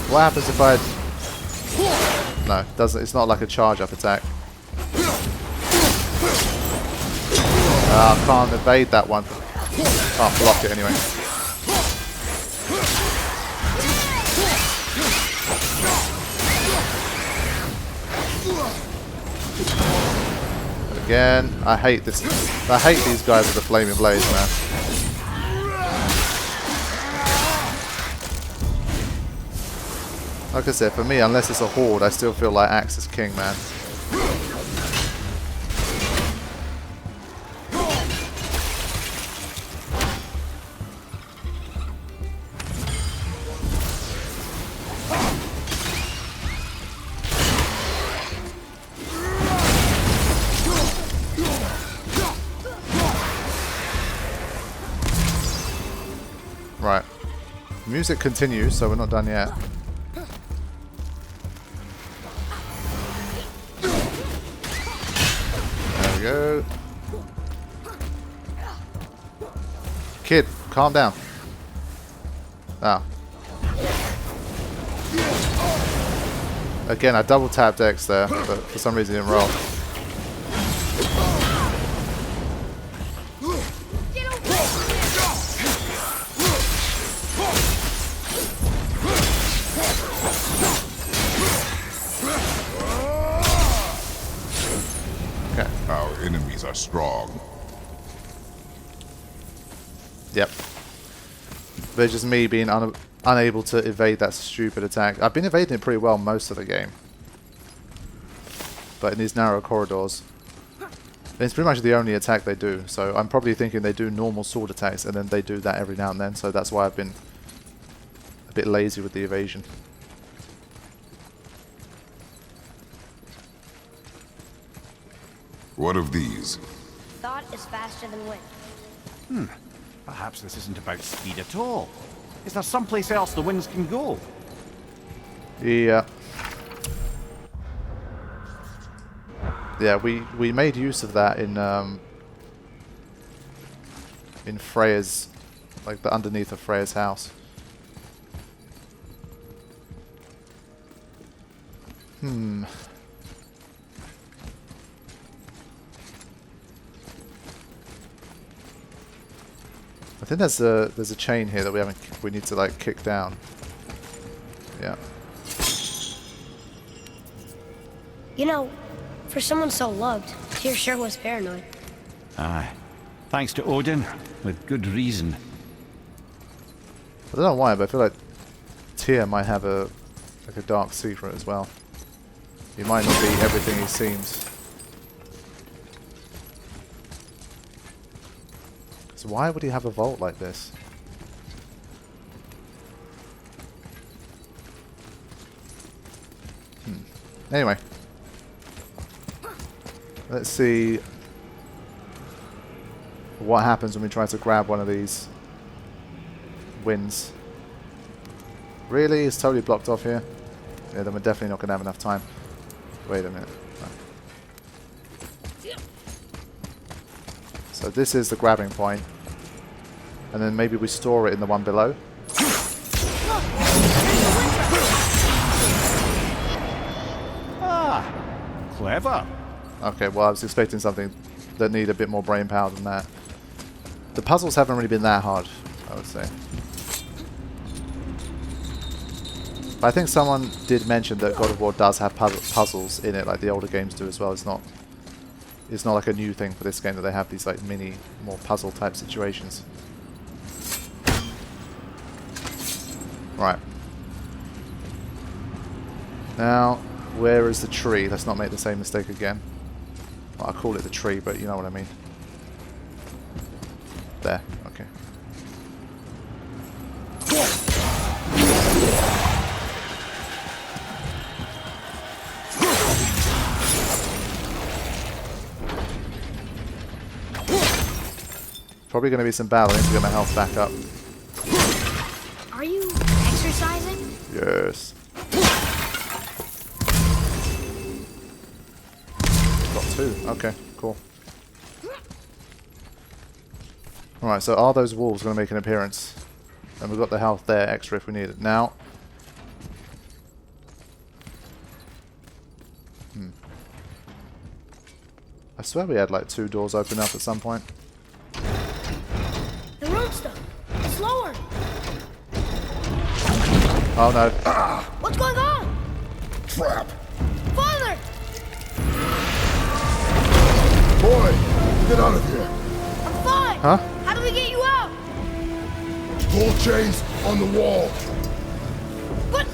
What happens if I... No, it doesn't. It's not like a charge-up attack. I can't evade that one. Can't block it anyway. Again, I hate this. I hate these guys with the flaming blades, man. Like I said, for me, unless it's a horde, I still feel like Axe is king, man. Right. The music continues, so we're not done yet. There we go. Kid, calm down. Ah. Again, I double tapped X there, but for some reason it didn't roll. Our enemies are strong. Yep. But it's just me being unable to evade that stupid attack. I've been evading it pretty well most of the game. But in these narrow corridors, it's pretty much the only attack they do. So I'm probably thinking they do normal sword attacks and then they do that every now and then. So that's why I've been a bit lazy with the evasion. What of these? Thought is faster than wind. Perhaps this isn't about speed at all. Is there someplace else the winds can go? Yeah. Yeah, we made use of that in Freya's, like the underneath of Freya's house. I think there's a chain here that we need to like kick down. Yeah. You know, for someone so loved, Tyr sure was paranoid. Aye. Thanks to Odin, with good reason. I don't know why, but I feel like Tyr might have a dark secret as well. He might not be everything he seems. So why would he have a vault like this? Anyway. Let's see what happens when we try to grab one of these winds. Really? It's totally blocked off here? Yeah, then we're definitely not going to have enough time. Wait a minute. So this is the grabbing point. And then maybe we store it in the one below. Ah, clever. Okay, well I was expecting something that needed a bit more brain power than that. The puzzles haven't really been that hard, I would say. But I think someone did mention that God of War does have puzzles in it, like the older games do as well. It's not like a new thing for this game that they have these like mini, more puzzle type situations. Right. Now, where is the tree? Let's not make the same mistake again. Well, I call it the tree, but you know what I mean. There. Okay. Probably going to be some battling to get my health back up. Are you exercising? Yes. Got two. Okay, cool. Alright, so are those wolves going to make an appearance? And we've got the health there, extra if we need it. Now, swear we had like 2 doors open up at some point. The rune stuff. It's lower. Oh no. What's going on? Trap! Father! Boy, get out of here! I'm fine. Huh? How do we get you out? Pull chains on the wall. But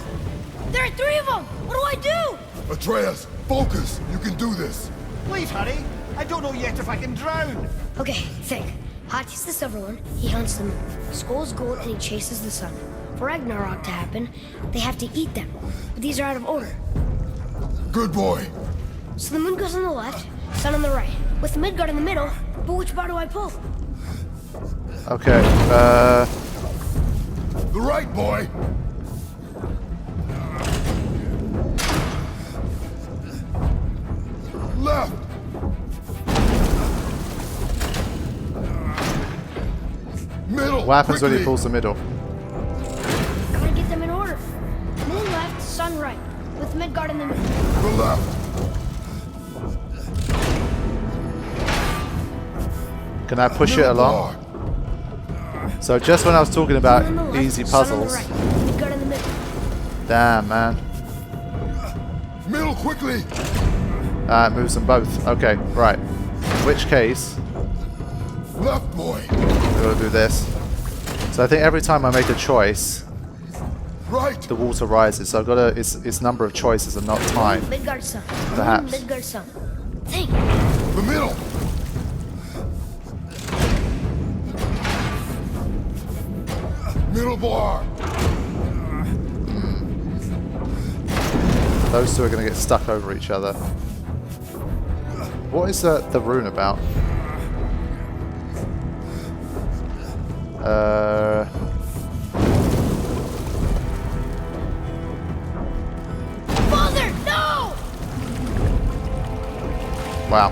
there are 3 of them. What do I do? Atreus, focus! You can do this! Please hurry. I don't know yet if I can drown. Okay, think. Hati's the silver one. He hunts them. Skull's gold and he chases the sun. For Ragnarok to happen, they have to eat them. But these are out of order. Good boy! So the moon goes on the left, sun on the right. With Midgard in the middle, but which bar do I pull? Okay, The right, boy! Left! Middle! what happens when he quickly. pulls the middle? Gotta get them in order. Moon left, sun right. With Midgard in the middle. The left! Can I push it Middle along? bar. So just when I was talking about Moon on the left, easy sun on the puzzles, right. Midgard in the middle. damn man. Middle, quickly! It moves them both. Okay, right. In which case, Left, boy! we're gonna do this. So I think every time I make a choice, Right! the water rises. So I've got to, it's number of choices and not time. Midgard sun. Perhaps. Midgard sun. Think. The middle! Middle bar! Those two are going to get stuck over each other. What is the rune about? Father, no! Wow.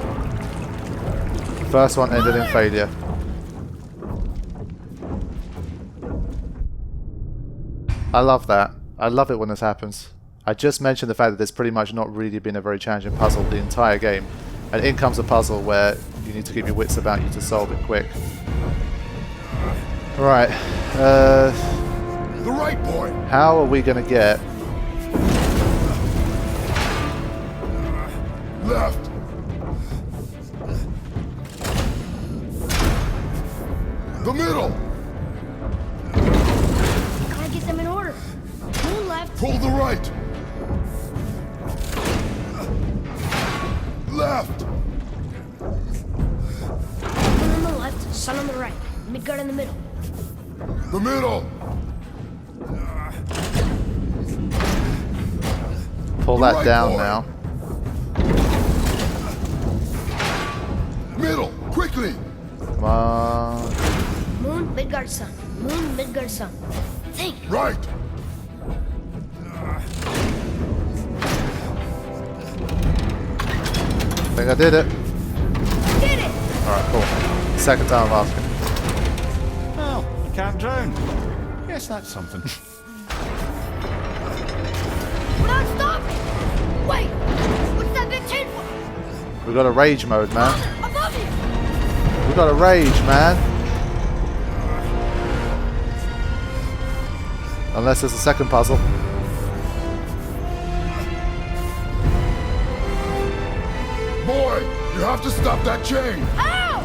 First one ended in failure. I love that. I love it when this happens. I just mentioned the fact that there's pretty much not really been a very challenging puzzle the entire game. And in comes a puzzle where you need to keep your wits about you to solve it quick. Right. The right, boy! How are we going to get... Left! The middle! Gotta get them in order. Moon left. Pull the right! Left! Moon on the left, sun on the right. Midgard in the middle. The middle! Pull that Right, down boy. now. Middle! Quickly! Come on. Moon, Midgard sun. Moon, Midgard sun. Think. Right! I think I did it. Did it! Alright, cool. Second time I'm asking. Well, you can't drown. Yes, that's something. We're not stopping! Wait! What's that big chain for? We've got a rage mode, man. Father, above you! We've got a rage, man. Unless there's a second puzzle. Boy, you have to stop that chain! How?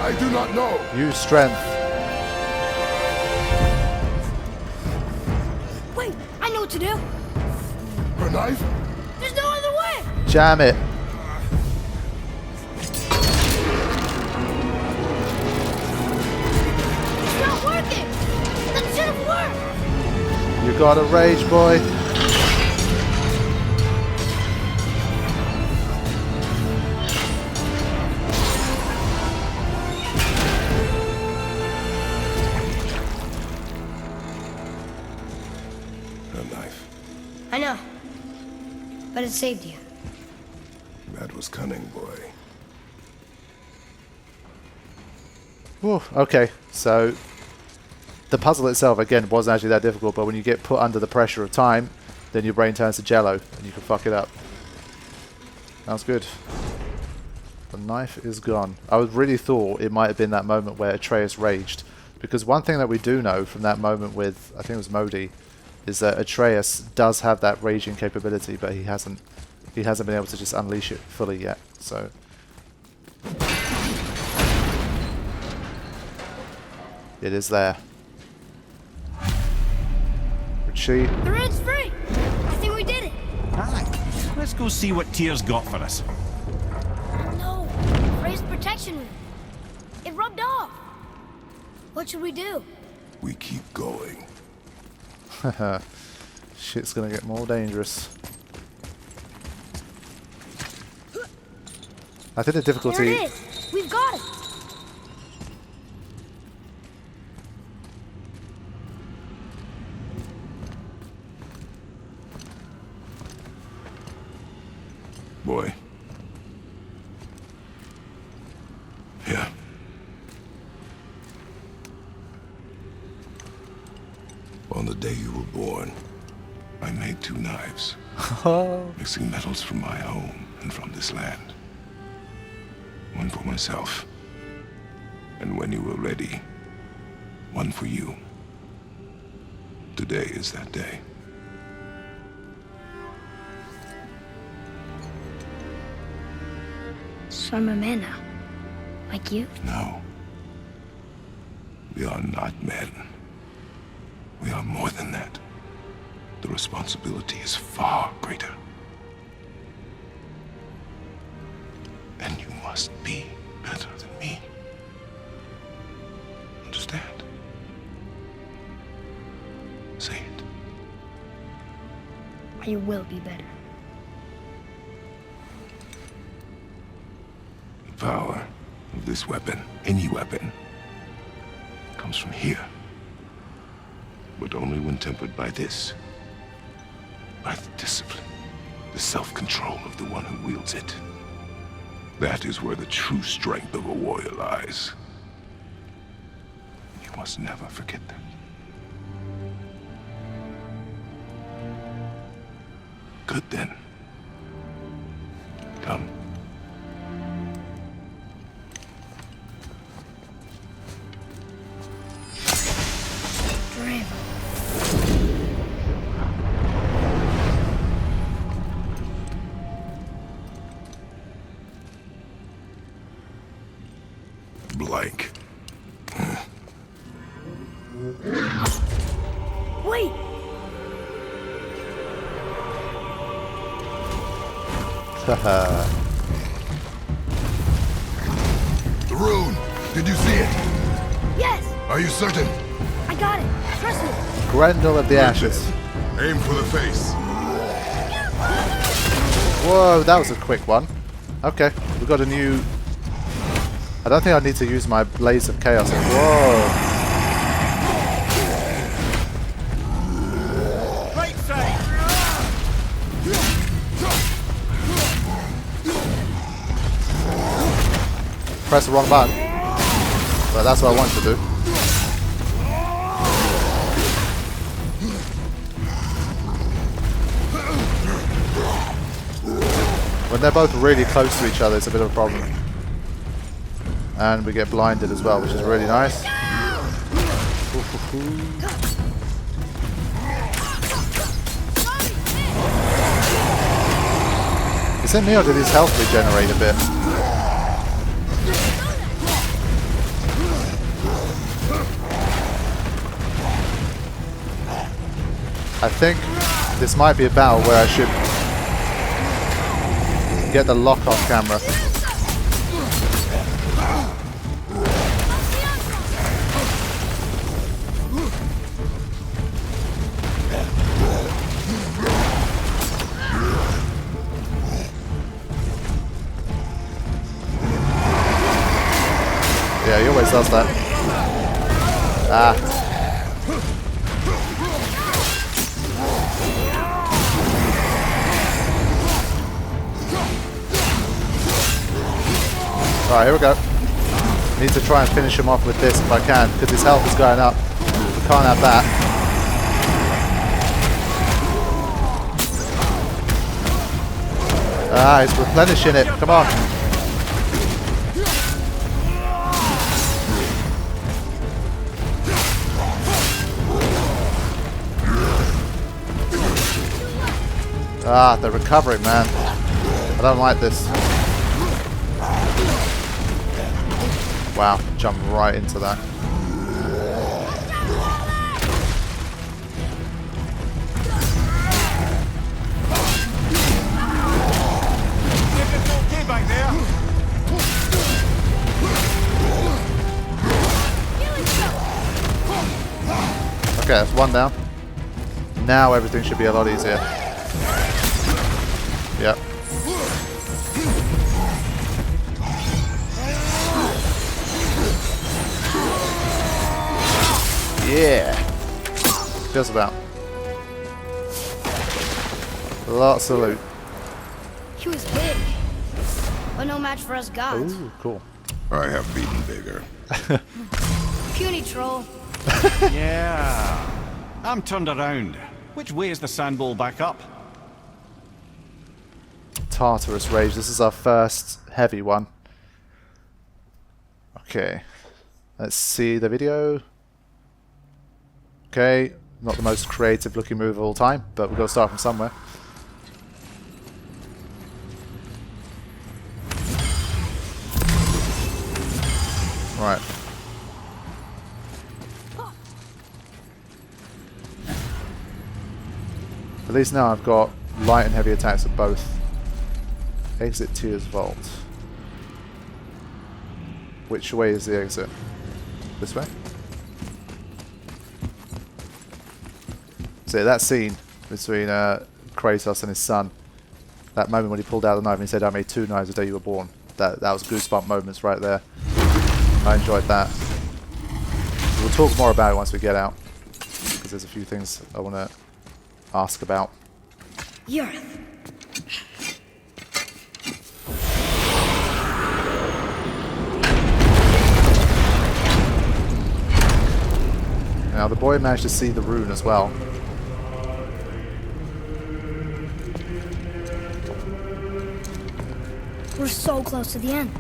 I do not know. Use strength. Wait, I know what to do. A knife? There's no other way! Jam it. It's not working! That should have worked! You got a rage, boy. A knife. I know. But it saved you. That was cunning, boy. Whew, okay, so the puzzle itself, again, wasn't actually that difficult, but when you get put under the pressure of time, then your brain turns to jello, and you can fuck it up. Sounds good. The knife is gone. I would really thought it might have been that moment where Atreus raged. Because one thing that we do know from that moment with, I think it was Modi, is that Atreus does have that raging capability, but he hasn't been able to just unleash it fully yet. So it is there. Retreat. The red's free! I think we did it! Aye. Let's go see what Tyr's got for us. No! Raised protection ring. It rubbed off! What should we do? We keep going. Shit's gonna get more dangerous. I think the difficulty... There it is! We've got it! Boy. Yeah. On the day you were born, I made 2 knives, mixing metals from my home and from this land. One for myself, and when you were ready, one for you. Today is that day. So I'm a man now. Like you? No. We are not men. We are more than that. The responsibility is far greater. And you must be better than me. Understand? Say it. I will be better. The power of this weapon, any weapon, comes from here. But only when tempered by this. By the discipline, the self-control of the one who wields it. That is where the true strength of a warrior lies. You must never forget that. Good then. Come. Blank. Wait! The rune! Did you see it? Yes! Are you certain? I got it! Trust me! Grendel of the Ashes. Aim for the face. Whoa, that was a quick one. Okay, we got a new... I don't think I need to use my Blaze of Chaos. Whoa! Right side! Press the wrong button. But that's what I wanted to do. When they're both really close to each other, it's a bit of a problem. And we get blinded as well, which is really nice. Is it me or did his health regenerate a bit? I think this might be a battle where I should get the lock on camera. Yeah, he always does that. Ah. Alright, here we go. Need to try and finish him off with this if I can, because his health is going up. We can't have that. Ah, he's replenishing it. Come on. Ah, they're recovering, man. I don't like this. Wow, jump right into that. Okay back there. Okay, that's one down. Now everything should be a lot easier. Yep. Yeah. Just about. Lots of loot. He was big, but no match for us gods. Ooh, cool. I have beaten bigger. Puny troll. Yeah. I'm turned around. Which way is the sand bowl back up? Tartarus Rage. This is our first heavy one. Okay. Let's see the video. Okay. Not the most creative looking move of all time, but we've got to start from somewhere. Right. At least now I've got light and heavy attacks of both. Exit Tyr's Vault. Which way is the exit? This way? So that scene between Kratos and his son, that moment when he pulled out the knife and he said, "I made 2 knives the day you were born." That was goosebump moments right there. I enjoyed that. We'll talk more about it once we get out, because there's a few things I want to ask about. Yurth. Now the boy managed to see the rune as well. We're so close to the end.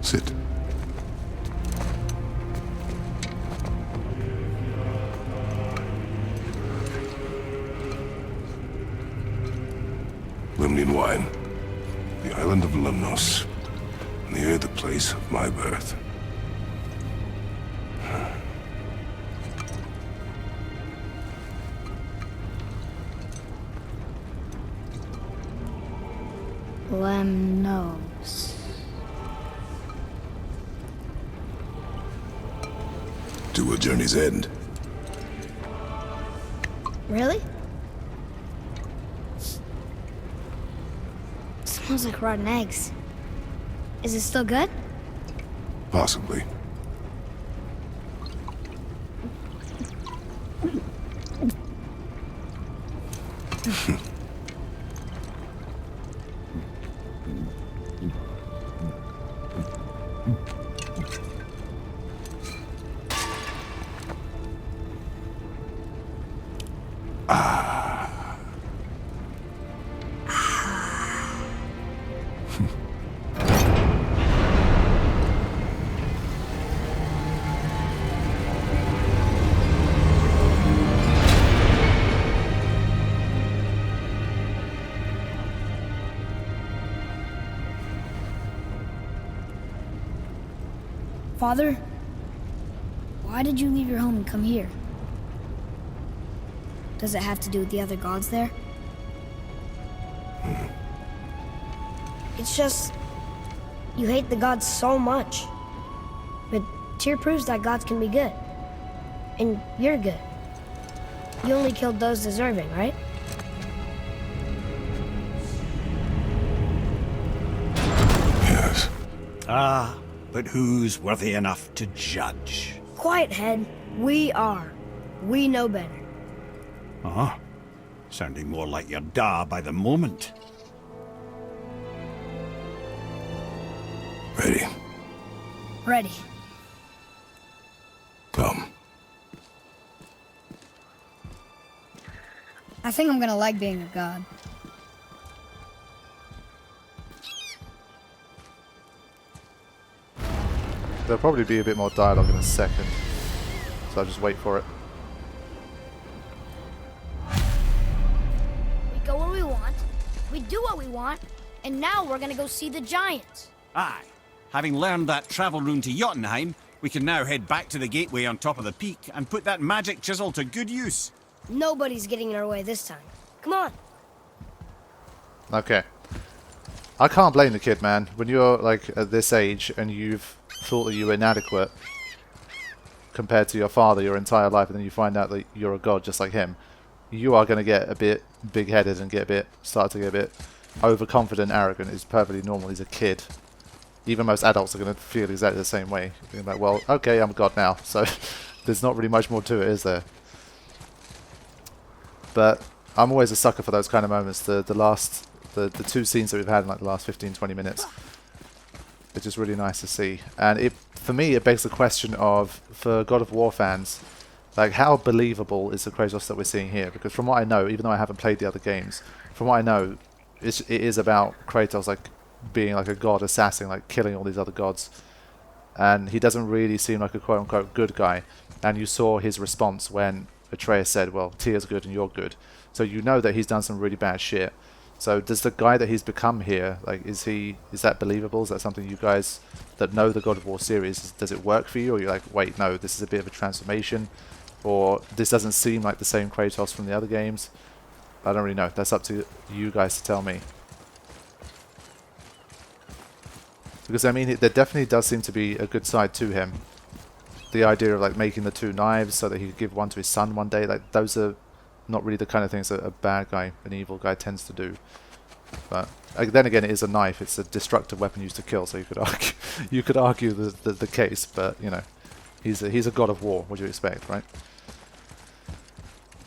Sit. Limnian wine. The island of Lemnos. Near the place of my birth. Lemnos. To a journey's end. Really? Smells like rotten eggs. Is it still good? Possibly. Father, why did you leave your home and come here? Does it have to do with the other gods there? It's just, you hate the gods so much. But Tyr proves that gods can be good. And you're good. You only killed those deserving, right? Yes. Ah, but who's worthy enough to judge? Quiet head, we are. We know better. Uh-huh. Sounding more like your da by the moment. Ready. Ready. Come. I think I'm gonna like being a god. There'll probably be a bit more dialogue in a second, so I'll just wait for it. want, and now we're gonna go see the giants. Aye. Having learned that travel rune to Jotunheim, we can now head back to the gateway on top of the peak and put that magic chisel to good use. Nobody's getting in our way this time. Come on. Okay. I can't blame the kid, man. When you're like at this age and you've thought that you were inadequate compared to your father your entire life, and then you find out that you're a god just like him, you are going to get a bit big-headed and start to get a bit overconfident, arrogant. It's perfectly normal. He's a kid. Even most adults are going to feel exactly the same way. Being like, well, okay, I'm a god now, so there's not really much more to it, is there? But I'm always a sucker for those kind of moments. The two scenes that we've had in like the last 15-20 minutes, it's just really nice to see. And for me, it begs the question of, for God of War fans, like, how believable is the Kratos that we're seeing here? Because from what I know, even though I haven't played the other games, from what I know, it is about Kratos like being like a god assassin, like killing all these other gods. And he doesn't really seem like a quote-unquote good guy. And you saw his response when Atreus said, well, Tyr's good and you're good. So you know that he's done some really bad shit. So does the guy that he's become here, like, is that believable? Is that something you guys that know the God of War series, does it work for you? Or you're like, wait, no, this is a bit of a transformation? Or this doesn't seem like the same Kratos from the other games? I don't really know. That's up to you guys to tell me. Because, I mean, there definitely does seem to be a good side to him. The idea of, like, making the two knives so that he could give one to his son one day, like, those are not really the kind of things that a bad guy, an evil guy, tends to do. But then again, it is a knife. It's a destructive weapon used to kill, so you could argue the case. But, you know, he's a god of war. What do you expect, right?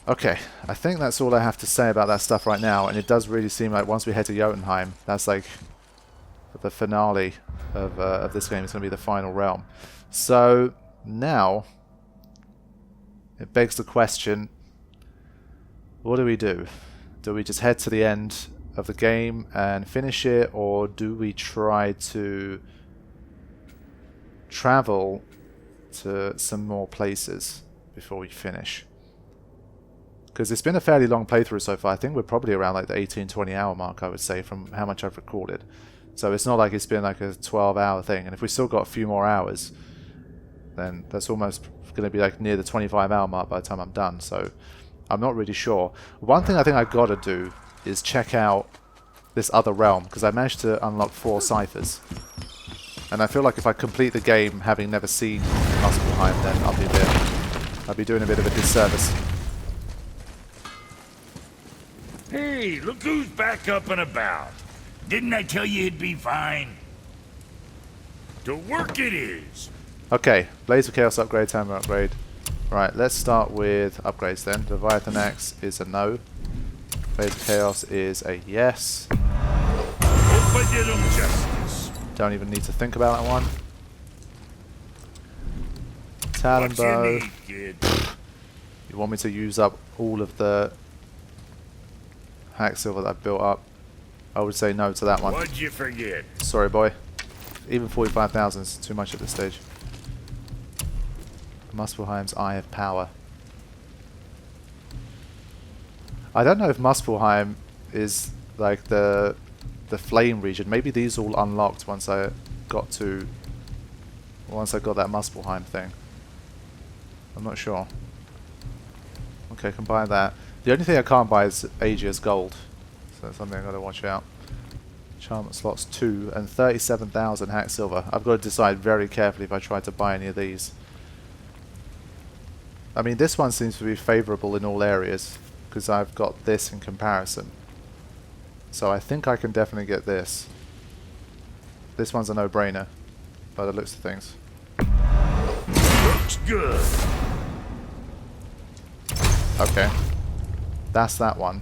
Okay, I think that's all I have to say about that stuff right now. And it does really seem like once we head to Jotunheim, that's like the finale of this game. It's going to be the final realm. So now it begs the question, what do we do? Do we just head to the end of the game and finish it, or do we try to travel to some more places before we finish? Because it's been a fairly long playthrough so far. I think we're probably around like the 18-20 hour mark, I would say, from how much I've recorded. So it's not like it's been like a 12-hour thing. And if we still got a few more hours, then that's almost going to be like near the 25-hour mark by the time I'm done. So I'm not really sure. One thing I think I got to do is check out this other realm, because I managed to unlock 4 ciphers. And I feel like if I complete the game having never seen Muspelheim, then I'll be doing a bit of a disservice. Hey, look who's back up and about. Didn't I tell you it'd be fine? To work it is. Okay, Blaze of Chaos upgrade, Hammer upgrade. Right, let's start with upgrades then. Leviathan Axe is a no. Blaze of Chaos is a yes. Hope I did 'em justice. Don't even need to think about that one. Talon What bow. you need, kid? You want me to use up all of the hack silver that I've built up? I would say no to that one. What'd you forget? Sorry, boy. Even 45,000 is too much at this stage. Muspelheim's Eye of Power. I don't know if Muspelheim is like the flame region. Maybe these all unlocked once I got that Muspelheim thing. I'm not sure. Okay, can buy that. The only thing I can't buy is Aegir's Gold. So that's something I've got to watch out. Charm slots 2 and 37,000 hack silver. I've got to decide very carefully if I try to buy any of these. I mean, this one seems to be favourable in all areas, because I've got this in comparison. So I think I can definitely get this. This one's a no-brainer, by the looks of things. Looks good. Okay. That's that one.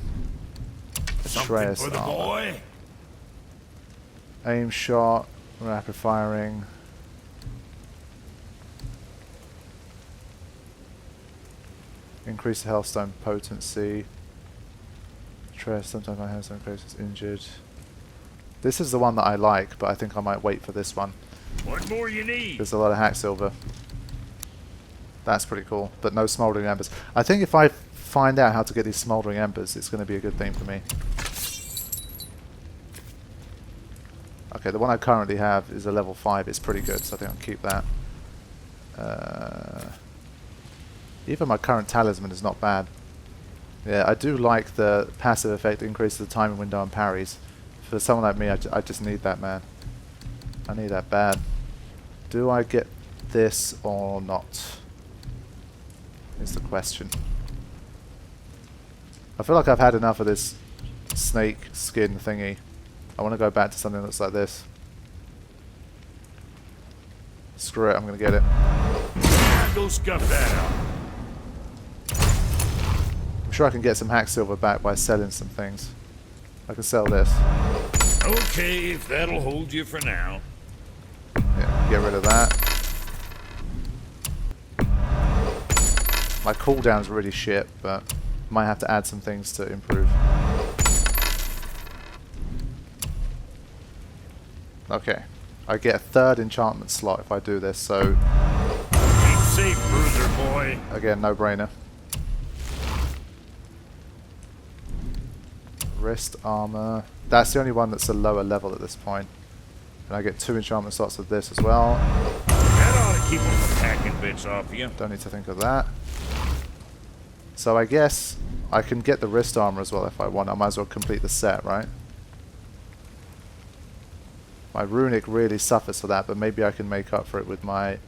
Something Atreus for the armor. boy? Aim shot, rapid firing. Increase the Hellstone potency. Atreus, sometimes my Hellstone Kratos is injured. This is the one that I like, but I think I might wait for this one. What more you need? There's a lot of hack silver. That's pretty cool, but no smoldering embers. I think if I find out how to get these smoldering embers, it's going to be a good thing for me. Okay, the one I currently have is a level 5. It's pretty good, so I think I'll keep that. Even my current talisman is not bad. Yeah, I do like the passive effect increases the timing window and parries. For someone like me, I just need that, man. I need that bad. Do I get this or not? Is the question. I feel like I've had enough of this snake skin thingy. I want to go back to something that looks like this. Screw it, I'm going to get it. Go scuff that out. I'm sure I can get some hack silver back by selling some things. I can sell this. Okay, if that'll hold you for now. Yeah, get rid of that. My cooldown's really shit, but might have to add some things to improve. Okay, I get a 3rd enchantment slot if I do this, so Keep safe, bruiser boy. again, no brainer. Wrist armor. That's the only one that's a lower level at this point. And I get 2 enchantment slots of this as well. That ought to keep them from hacking bits off you. Don't need to think of that. So I guess I can get the wrist armor as well if I want. I might as well complete the set, right? My runic really suffers for that, but maybe I can make up for it with my...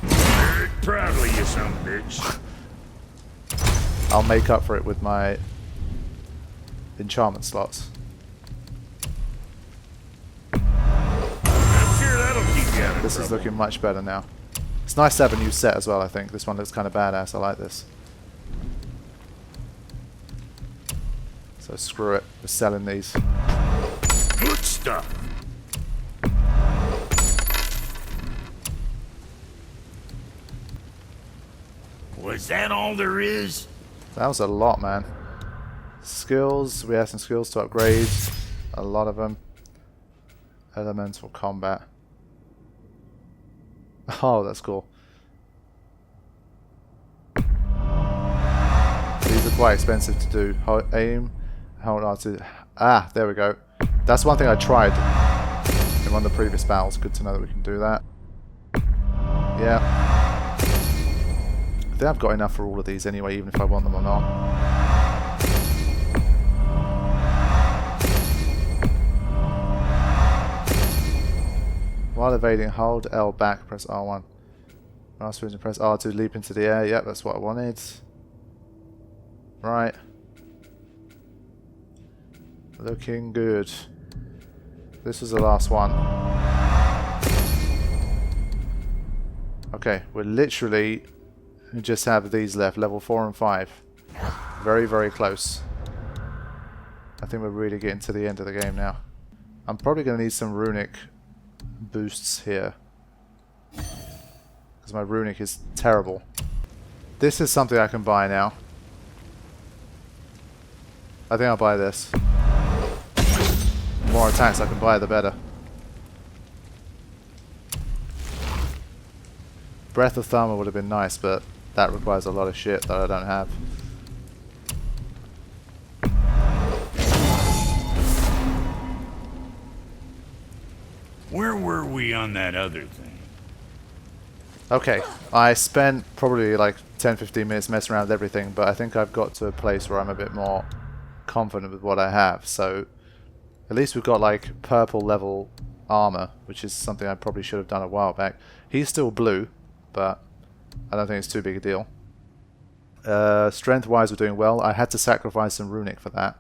Very proudly, you son of a bitch. I'll make up for it with my enchantment slots. I'm sure that'll keep you out of This trouble. is looking much better now. It's nice to have a new set as well, I think. This one looks kind of badass. I like this. So screw it. We're selling these. Good stuff. Was that all there is? That was a lot, man. Skills. We have some skills to upgrade. A lot of them. Elemental combat. Oh, that's cool. These are quite expensive to do. Aim. Hold on to... Ah, there we go. That's one thing I tried in one of the previous battles. Good to know that we can do that. Yeah. I think I've got enough for all of these anyway, even if I want them or not. While evading, hold L back, press R1. Last and press R to leap into the air. Yep, that's what I wanted. Right. Looking good. This was the last one. Okay, we're literally just have these left, level 4 and 5. Very, very close. I think we're really getting to the end of the game now. I'm probably going to need some runic boosts here, because my runic is terrible. This is something I can buy now. I think I'll buy this. The more attacks I can buy, the better. Breath of Thunder would have been nice, but that requires a lot of shit that I don't have. Where were we on that other thing? Okay, I spent probably like 10-15 minutes messing around with everything, but I think I've got to a place where I'm a bit more confident with what I have. So at least we've got like purple level armor, which is something I probably should have done a while back. He's still blue, but I don't think it's too big a deal. Strength wise we're doing well. I had to sacrifice some runic for that,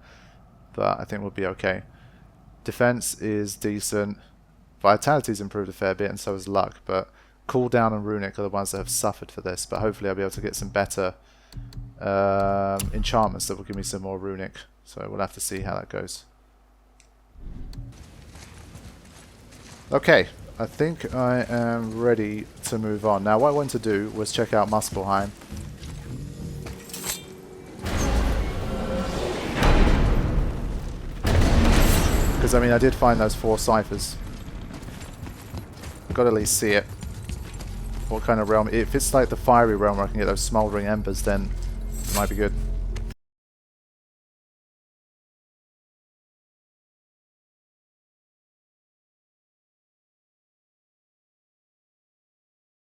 but I think we'll be okay. Defense is decent. Vitality's improved a fair bit, and so is luck, but cooldown and runic are the ones that have suffered for this, but hopefully I'll be able to get some better enchantments that will give me some more runic, so we'll have to see how that goes. Okay, I think I am ready to move on. Now what I wanted to do was check out Muspelheim. Because I mean I did find those 4 ciphers. Got to at least see it. What kind of realm? If it's like the fiery realm where I can get those smouldering embers, then it might be good.